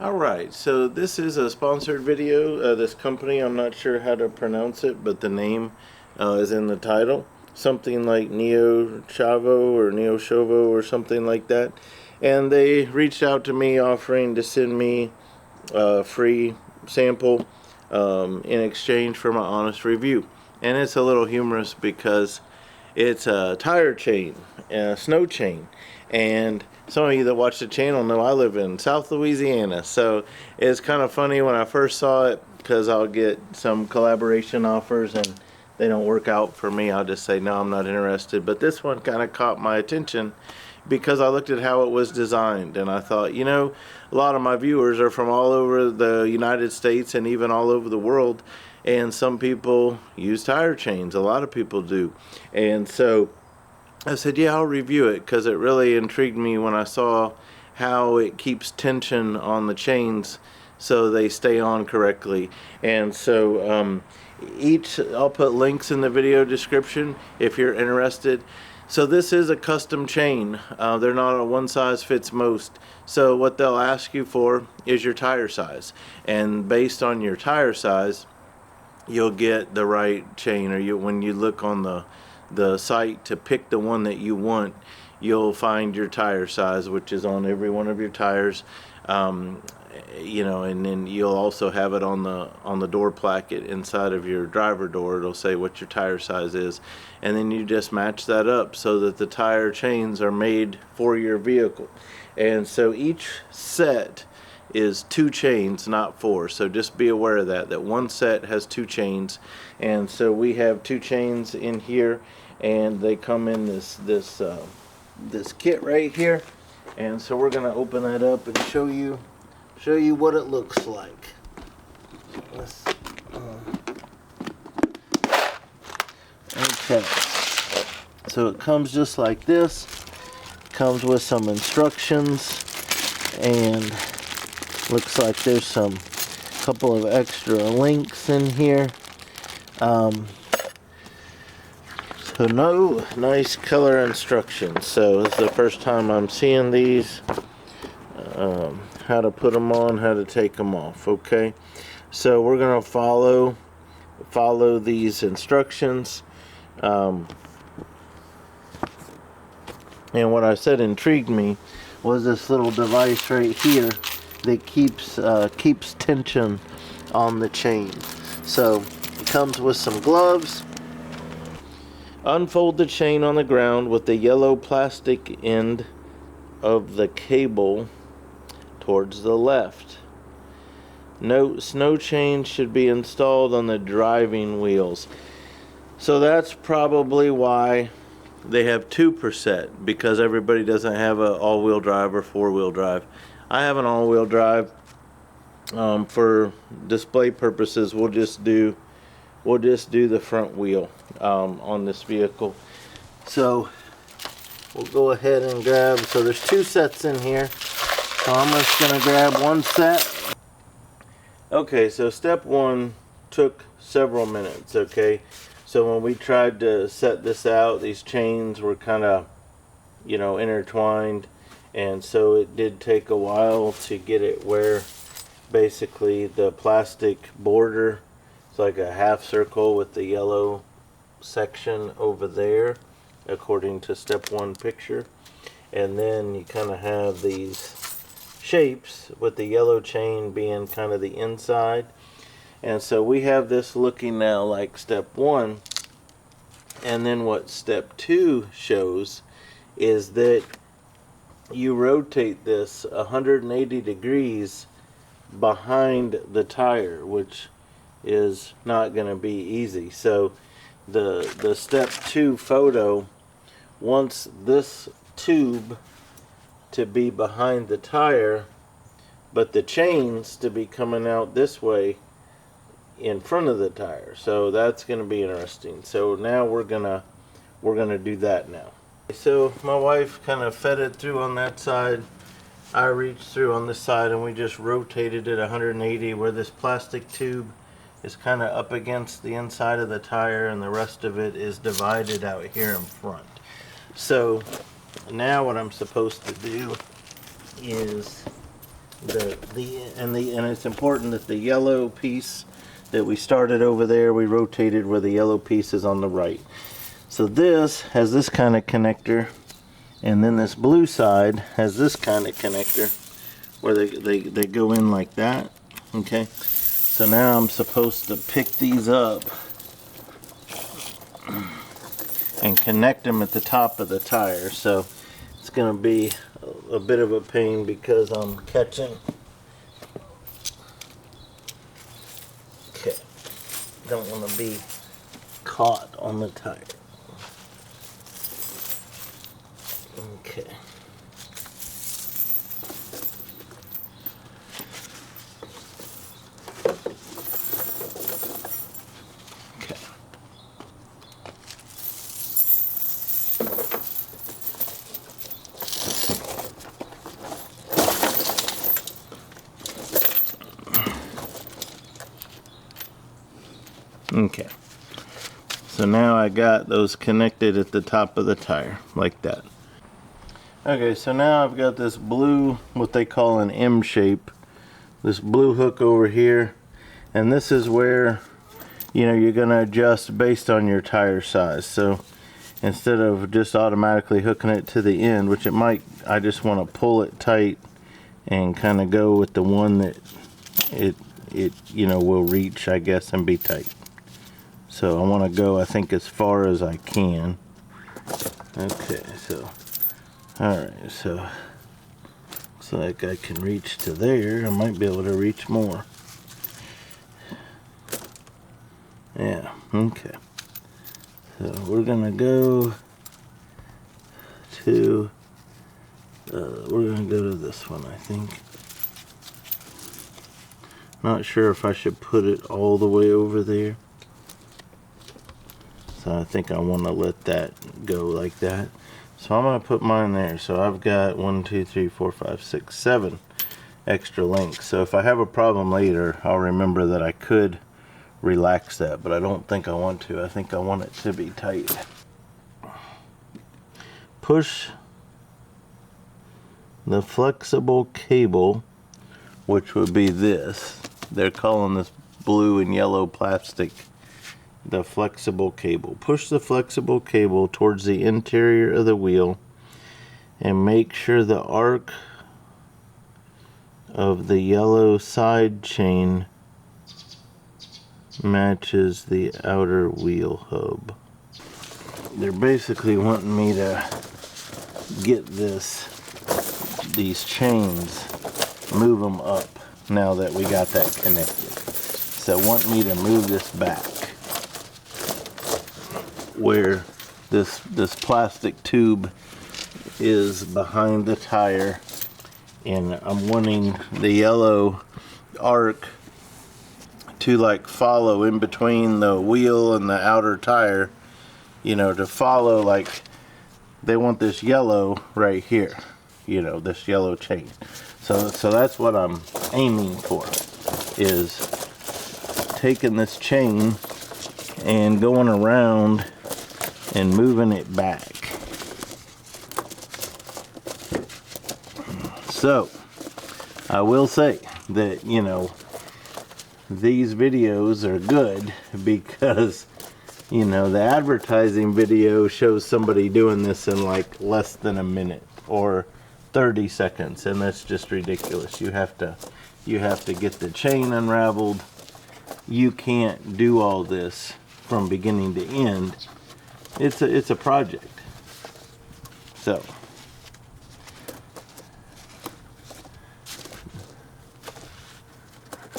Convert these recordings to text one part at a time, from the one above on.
Alright, so this is a sponsored video. This company, I'm not sure how to pronounce it, but the name is in the title. Something like NEOCHIAEVO or NEOCHIAEVO or something like that. And they reached out to me offering to send me a free sample in exchange for my honest review. And it's a little humorous because it's a tire chain, a snow chain. And some of you that watch the channel know I live in South Louisiana, so it's kind of funny when I first saw it, because I'll get some collaboration offers and they don't work out for me. I'll just say no, I'm not interested. But this one kind of caught my attention because I looked at how it was designed and I thought, you know, a lot of my viewers are from all over the United States and even all over the world, and some people use tire chains. A lot of people do. And so I said, yeah, I'll review it, because it really intrigued me when I saw how it keeps tension on the chains so they stay on correctly. And so I'll put links in the video description if you're interested. So this is a custom chain. They're not a one size fits most. So what they'll ask you for is your tire size, and based on your tire size you'll get the right chain, or when you look on the site to pick the one that you want, you'll find your tire size, which is on every one of your tires. You know, and then you'll also have it on the door placket inside of your driver door. It'll say what your tire size is, and then you just match that up so that the tire chains are made for your vehicle. And so each set is 2 chains, not 4. So just be aware of that one set has 2 chains. And so we have 2 chains in here, and they come in this kit right here. And so we're going to open that up and show you what it looks like. Okay, so it comes just like this. Comes with some instructions, and looks like there's some couple of extra links in here. So no nice color instructions. So this is the first time I'm seeing these. How to put them on, how to take them off. Okay, so we're gonna follow these instructions. And what I said intrigued me was this little device right here that keeps tension on the chain. So it comes with some gloves. Unfold the chain on the ground with the yellow plastic end of the cable towards the left. Note, snow chains should be installed on the driving wheels. So that's probably why they have 2 per set, because everybody doesn't have an all-wheel drive or 4-wheel drive. I have an all-wheel drive. For display purposes, we'll just do the front wheel on this vehicle. So we'll go ahead and grab. So there's 2 sets in here. So I'm just gonna grab 1 set. Okay, so step 1 took several minutes. Okay, so when we tried to set this out, these chains were kind of, you know, intertwined, and so it did take a while to get it where basically the plastic border is like a half circle with the yellow section over there, according to step 1 picture. And then you kind of have these shapes with the yellow chain being kind of the inside. And so we have this looking now like step 1. And then what step 2 shows is that you rotate this 180 degrees behind the tire, which is not going to be easy. So the step 2 photo wants this tube to be behind the tire, but the chains to be coming out this way in front of the tire. So that's going to be interesting. So now we're gonna do that now. So my wife kind of fed it through on that side. I reached through on this side, and we just rotated it 180, where this plastic tube is kind of up against the inside of the tire, and the rest of it is divided out here in front. So now what I'm supposed to do is and it's important that the yellow piece that we started over there, we rotated where the yellow piece is on the right. So this has this kind of connector, and then this blue side has this kind of connector where they go in like that. Okay, so now I'm supposed to pick these up and connect them at the top of the tire. So it's going to be a bit of a pain because I'm catching. Okay, don't want to be caught on the tire. Okay. Okay, so now I got those connected at the top of the tire like that. Okay, so now I've got this blue, what they call an M shape, this blue hook over here, and this is where, you know, you're going to adjust based on your tire size. So instead of just automatically hooking it to the end, which it might, I just want to pull it tight and kind of go with the one that it you know, will reach, I guess, and be tight. So I want to go, I think, as far as I can. Okay, so, alright, so looks like I can reach to there. I might be able to reach more. Yeah, okay. So we're going to go to, we're going to go to this one, I think. Not sure if I should put it all the way over there. So I think I want to let that go like that. So I'm going to put mine there. So I've got 1, 2, 3, 4, 5, 6, 7 extra links. So if I have a problem later, I'll remember that I could relax that, but I don't think I want to. I think I want it to be tight. Push the flexible cable, which would be this. They're calling this blue and yellow plastic the flexible cable. Push the flexible cable towards the interior of the wheel and make sure the arc of the yellow side chain matches the outer wheel hub. They're basically wanting me to get these chains, move them up now that we got that connected. So want me to move this back where this plastic tube is behind the tire, and I'm wanting the yellow arc to like follow in between the wheel and the outer tire, you know, to follow, like they want this yellow right here, you know, this yellow chain. So that's what I'm aiming for, is taking this chain and going around and moving it back. So I will say that, you know, these videos are good because, you know, the advertising video shows somebody doing this in like less than a minute or 30 seconds, and that's just ridiculous. You have to get the chain unraveled. You can't do all this from beginning to end. It's a project. So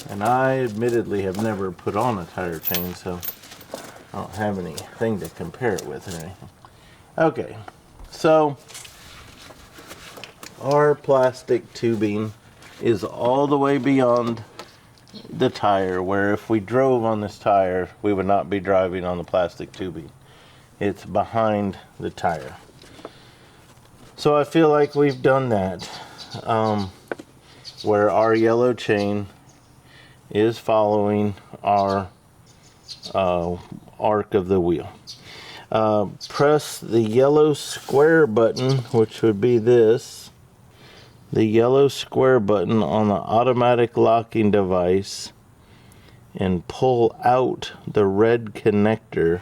and I admittedly have never put on a tire chain, so I don't have anything to compare it with or anything. Okay, so our plastic tubing is all the way beyond the tire, where if we drove on this tire, we would not be driving on the plastic tubing. It's behind the tire. So I feel like we've done that, where our yellow chain is following our arc of the wheel. Press the yellow square button, which would be this the yellow square button on the automatic locking device and pull out the red connector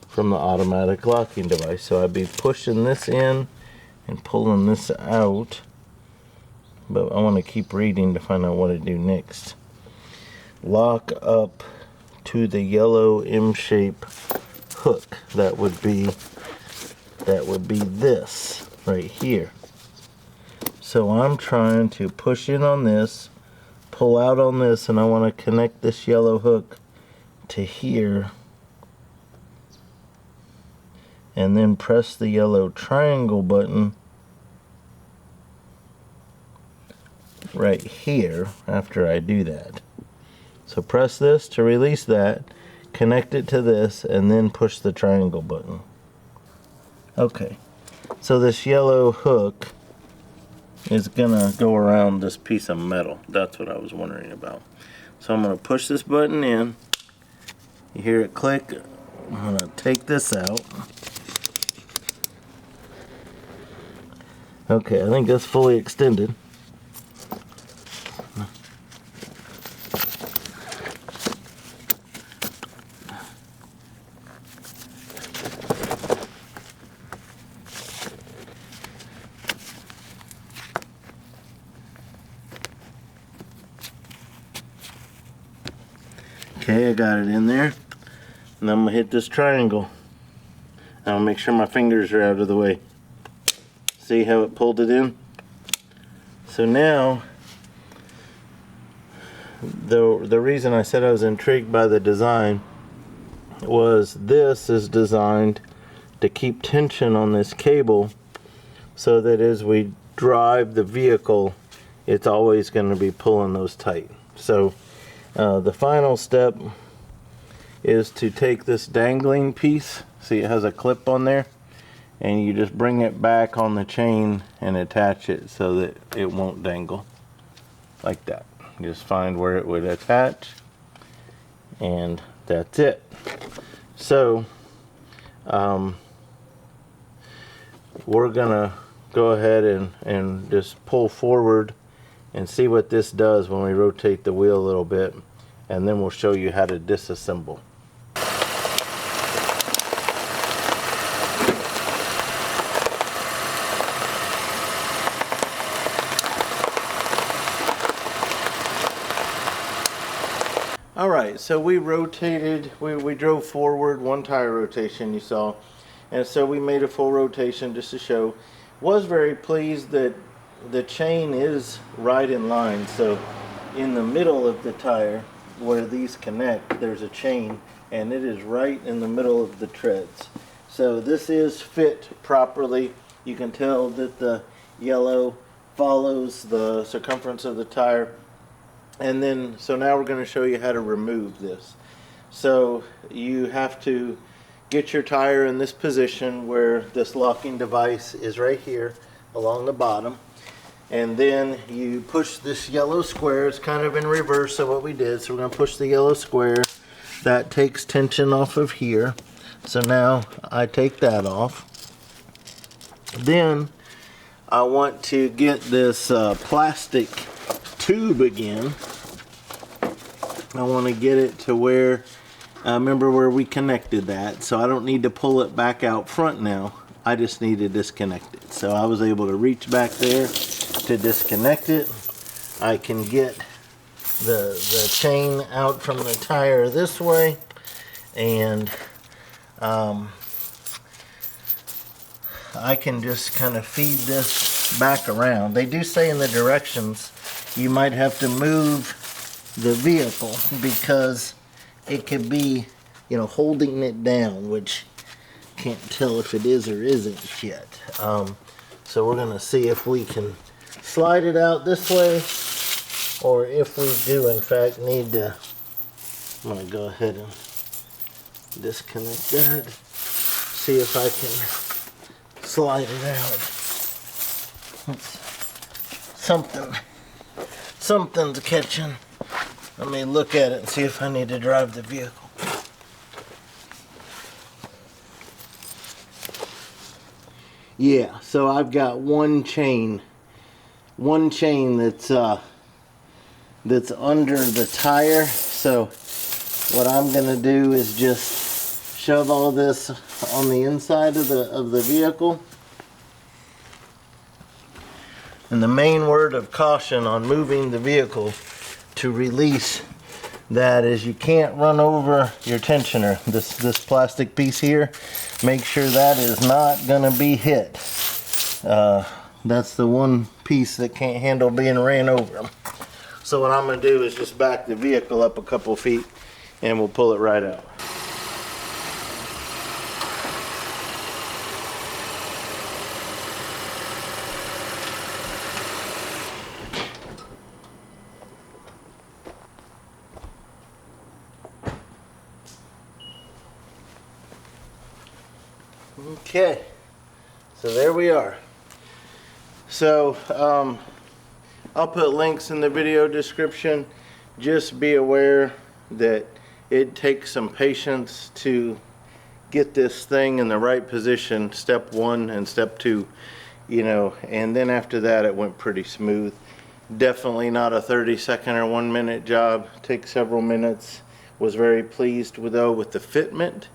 from the automatic locking device. So I'd be pushing this in and pulling this out, but I want to keep reading to find out what to do next. Lock up to the yellow M-shape hook. That would be this right here. So I'm trying to push in on this, pull out on this, and I want to connect this yellow hook to here, and then press the yellow triangle button right here after I do that. So press this to release that, connect it to this, and then push the triangle button. Okay, so this yellow hook is gonna go around this piece of metal. That's what I was wondering about. So I'm gonna push this button in. You hear it click. I'm gonna take this out. Okay, I think that's fully extended. Okay, I got it in there. And I'm gonna hit this triangle. I'll make sure my fingers are out of the way. See how it pulled it in? So now, the reason I said I was intrigued by the design was this is designed to keep tension on this cable so that as we drive the vehicle, it's always going to be pulling those tight. So the final step is to take this dangling piece, see it has a clip on there, and you just bring it back on the chain and attach it so that it won't dangle like that. Just find where it would attach, and that's it. So we're gonna go ahead and just pull forward and see what this does when we rotate the wheel a little bit, and then we'll show you how to disassemble. Alright, so we rotated, we drove forward, one tire rotation you saw, and so we made a full rotation just to show. Was very pleased that the chain is right in line. So in the middle of the tire where these connect, there's a chain, and it is right in the middle of the treads. So this is fit properly. You can tell that the yellow follows the circumference of the tire. And then, so now we're going to show you how to remove this. So you have to get your tire in this position where this locking device is right here along the bottom. And then you push this yellow square. It's kind of in reverse of what we did. So we're going to push the yellow square. That takes tension off of here. So now I take that off. Then I want to get this plastic tube again. I want to get it to where, remember where we connected that, so I don't need to pull it back out front now. I just need to disconnect it. So I was able to reach back there to disconnect it. I can get the chain out from the tire this way, and I can just kind of feed this back around. They do say in the directions you might have to move the vehicle because it could be, you know, holding it down, which can't tell if it is or isn't yet. So we're going to see if we can slide it out this way, or if we do in fact need to. I'm going to go ahead and disconnect that, see if I can slide it out. Something's catching. Let me look at it and see if I need to drive the vehicle. Yeah, so I've got one chain one chain that's under the tire. So what I'm gonna do is just shove all this on the inside of the vehicle. And the main word of caution on moving the vehicle to release that is you can't run over your tensioner. This plastic piece here, make sure that is not gonna be hit. That's the one piece that can't handle being ran over. So what I'm gonna do is just back the vehicle up a couple feet and we'll pull it right out. Okay, so there we are. So I'll put links in the video description. Just be aware that it takes some patience to get this thing in the right position, step 1 and step 2, you know, and then after that it went pretty smooth. Definitely not a 30-second or 1-minute job. Takes several minutes. Was very pleased with the fitment,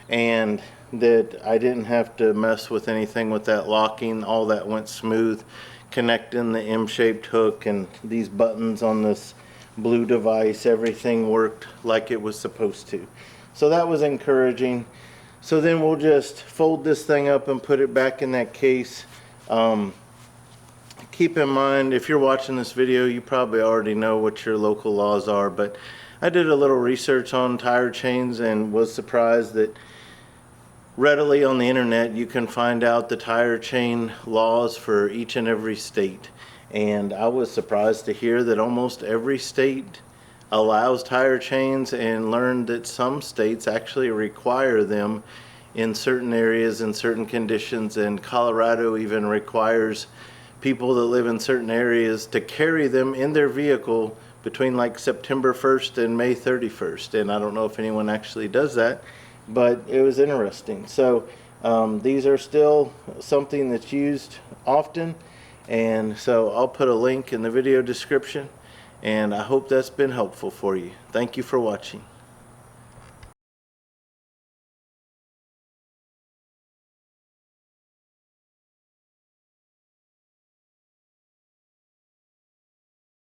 and that I didn't have to mess with anything with that locking. All that went smooth. Connecting the M-shaped hook and these buttons on this blue device, everything worked like it was supposed to. So that was encouraging. So then we'll just fold this thing up and put it back in that case. Keep in mind, if you're watching this video, you probably already know what your local laws are, but I did a little research on tire chains and was surprised that readily on the internet you can find out the tire chain laws for each and every state. And I was surprised to hear that almost every state allows tire chains, and learned that some states actually require them in certain areas in certain conditions, and Colorado even requires people that live in certain areas to carry them in their vehicle between like September 1st and May 31st. And I don't know if anyone actually does that, but it was interesting. So these are still something that's used often, and so I'll put a link in the video description, and I hope that's been helpful for you. Thank you for watching.